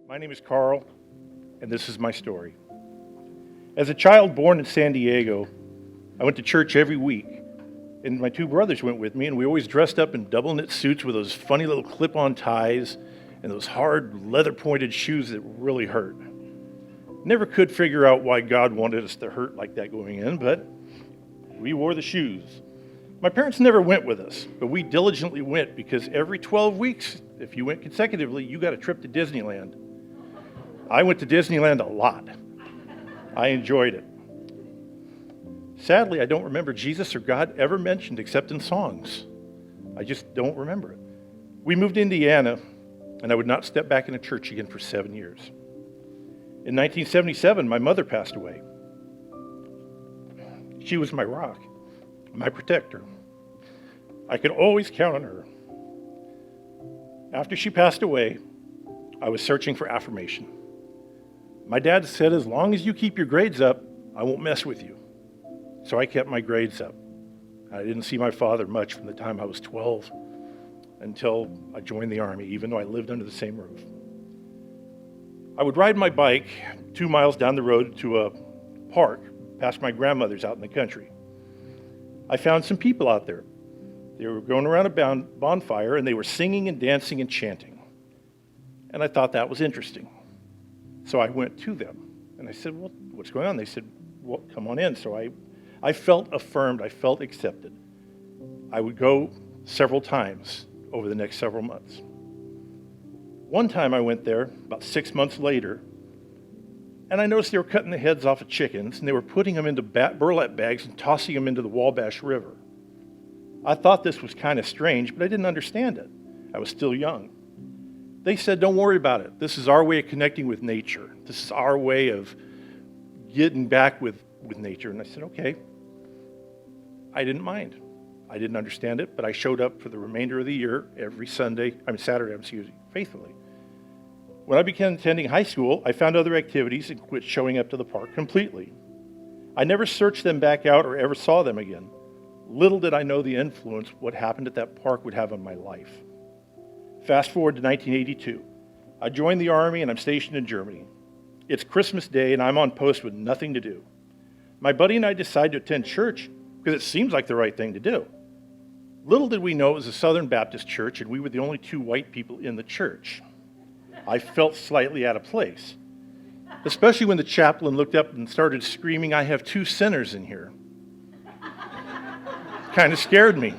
My name is Carl, and this is my story. As a child born in San Diego, I went to church every week, and my two brothers went with me, and we always dressed up in double-knit suits with those funny little clip-on ties and those hard, leather-pointed shoes that really hurt. Never could figure out why God wanted us to hurt like that going in, but we wore the shoes. My parents never went with us, but we diligently went because every 12 weeks, if you went consecutively, you got a trip to Disneyland. I went to Disneyland a lot. I enjoyed it. Sadly, I don't remember Jesus or God ever mentioned except in songs. I just don't remember it. We moved to Indiana, and I would not step back into church again for 7 years. In 1977, my mother passed away. She was my rock, my protector. I could always count on her. After she passed away, I was searching for affirmation. My dad said, as long as you keep your grades up, I won't mess with you. So I kept my grades up. I didn't see my father much from the time I was 12 until I joined the Army, even though I lived under the same roof. I would ride my bike 2 miles down the road to a park past my grandmother's out in the country. I found some people out there. They were going around a bonfire, and they were singing and dancing and chanting. And I thought that was interesting. So I went to them, and I said, well, what's going on? They said, well, come on in. So I felt affirmed. I felt accepted. I would go several times over the next several months. One time I went there, about 6 months later, and I noticed they were cutting the heads off of chickens, and they were putting them into burlap bags and tossing them into the Wabash River. I thought this was kind of strange, but I didn't understand it. I was still young. They said, don't worry about it. This is our way of connecting with nature. This is our way of getting back with nature. And I said, okay. I didn't mind. I didn't understand it, but I showed up for the remainder of the year, every Saturday, faithfully. When I began attending high school, I found other activities and quit showing up to the park completely. I never searched them back out or ever saw them again. Little did I know the influence what happened at that park would have on my life. Fast forward to 1982. I joined the Army and I'm stationed in Germany. It's Christmas Day and I'm on post with nothing to do. My buddy and I decided to attend church because it seems like the right thing to do. Little did we know it was a Southern Baptist church and we were the only 2 white people in the church. I felt slightly out of place, especially when the chaplain looked up and started screaming, I have 2 sinners in here. Kind of scared me.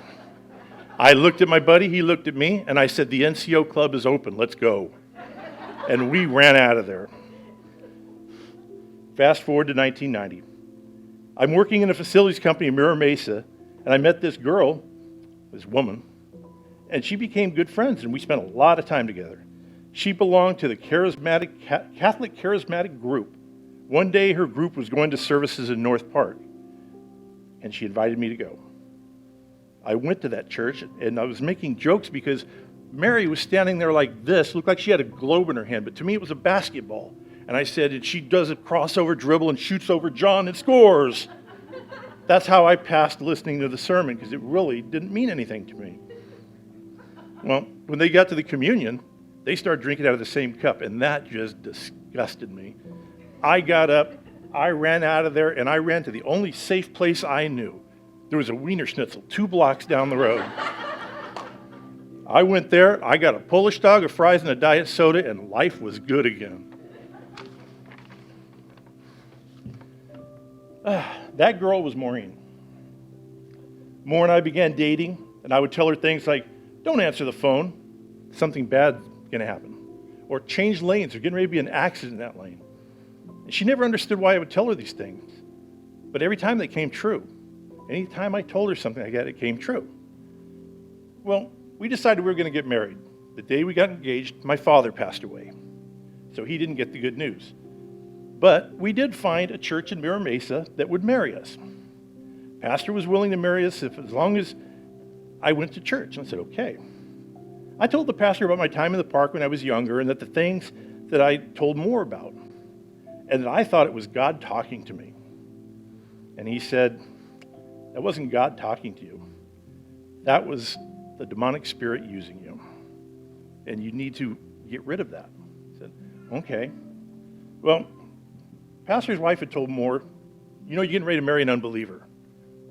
I looked at my buddy, he looked at me, and I said, the NCO club is open, let's go. And we ran out of there. Fast forward to 1990. I'm working in a facilities company in Mira Mesa, and I met this girl, this woman, and she became good friends, and we spent a lot of time together. She belonged to the Catholic Charismatic group. One day her group was going to services in North Park, and she invited me to go. I went to that church, and I was making jokes because Mary was standing there like this, looked like she had a globe in her hand, but to me it was a basketball. And I said, and she does a crossover dribble and shoots over John and scores. That's how I passed listening to the sermon, because it really didn't mean anything to me. Well, when they got to the communion, they started drinking out of the same cup, and that just disgusted me. I got up, I ran out of there, and I ran to the only safe place I knew. There was a Wiener Schnitzel 2 blocks down the road. I went there, I got a Polish dog, a fries, and a diet soda, and life was good again. That girl was Maureen. Maureen and I began dating, and I would tell her things like, don't answer the phone, something bad's going to happen. Or change lanes, there's getting ready to be an accident in that lane. And she never understood why I would tell her these things. But every time they came true. Anytime I told her something like that, it came true. Well, we decided we were going to get married. The day we got engaged, my father passed away. So he didn't get the good news. But we did find a church in Mira Mesa that would marry us. Pastor was willing to marry us as long as I went to church. And I said, okay. I told the pastor about my time in the park when I was younger and that the things that I told more about. And that I thought it was God talking to me. And he said, that wasn't God talking to you. That was the demonic spirit using you. And you need to get rid of that. I said, Okay. Well, pastor's wife had told Moore, you're getting ready to marry an unbeliever.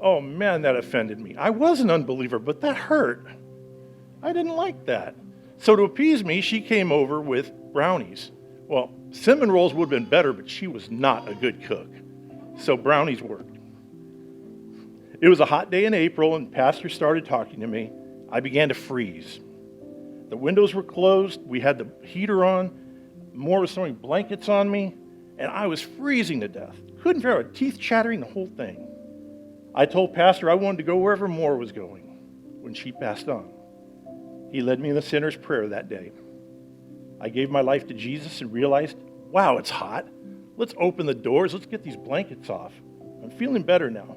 Oh man, that offended me. I was an unbeliever, but that hurt. I didn't like that. So to appease me, she came over with brownies. Well, cinnamon rolls would have been better, but she was not a good cook. So brownies worked. It was a hot day in April, and pastor started talking to me. I began to freeze. The windows were closed. We had the heater on. Moore was throwing blankets on me, and I was freezing to death. Couldn't figure out, teeth chattering, the whole thing. I told pastor I wanted to go wherever Moore was going when she passed on. He led me in the sinner's prayer that day. I gave my life to Jesus and realized, wow, it's hot. Let's open the doors. Let's get these blankets off. I'm feeling better now.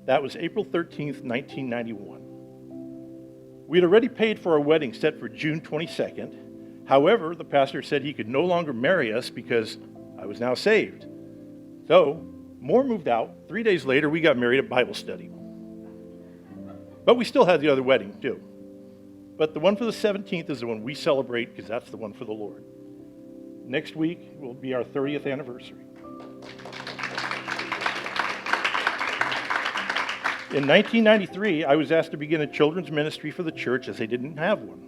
That was April 13th, 1991. We had already paid for our wedding set for June 22nd. However, the pastor said he could no longer marry us because I was now saved. So, Moore moved out. 3 days later, we got married at Bible study. But we still had the other wedding, too. But the one for the 17th is the one we celebrate because that's the one for the Lord. Next week will be our 30th anniversary. In 1993, I was asked to begin a children's ministry for the church as they didn't have one.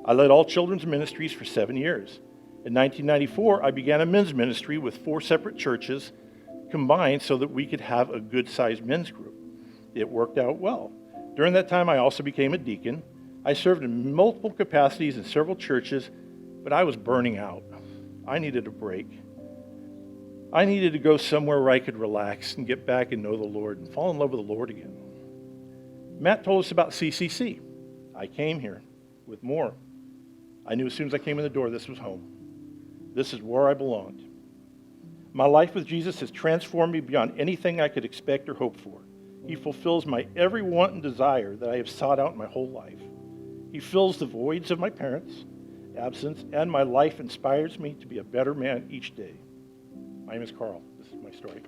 I led all children's ministries for 7 years. In 1994, I began a men's ministry with 4 separate churches combined so that we could have a good-sized men's group. It worked out well. During that time, I also became a deacon. I served in multiple capacities in several churches, but I was burning out. I needed a break. I needed to go somewhere where I could relax and get back and know the Lord and fall in love with the Lord again. Matt told us about CCC. I came here with more. I knew as soon as I came in the door, this was home. This is where I belonged. My life with Jesus has transformed me beyond anything I could expect or hope for. He fulfills my every want and desire that I have sought out my whole life. He fills the voids of my parents' absence, and my life inspires me to be a better man each day. My name is Carl. This is my story.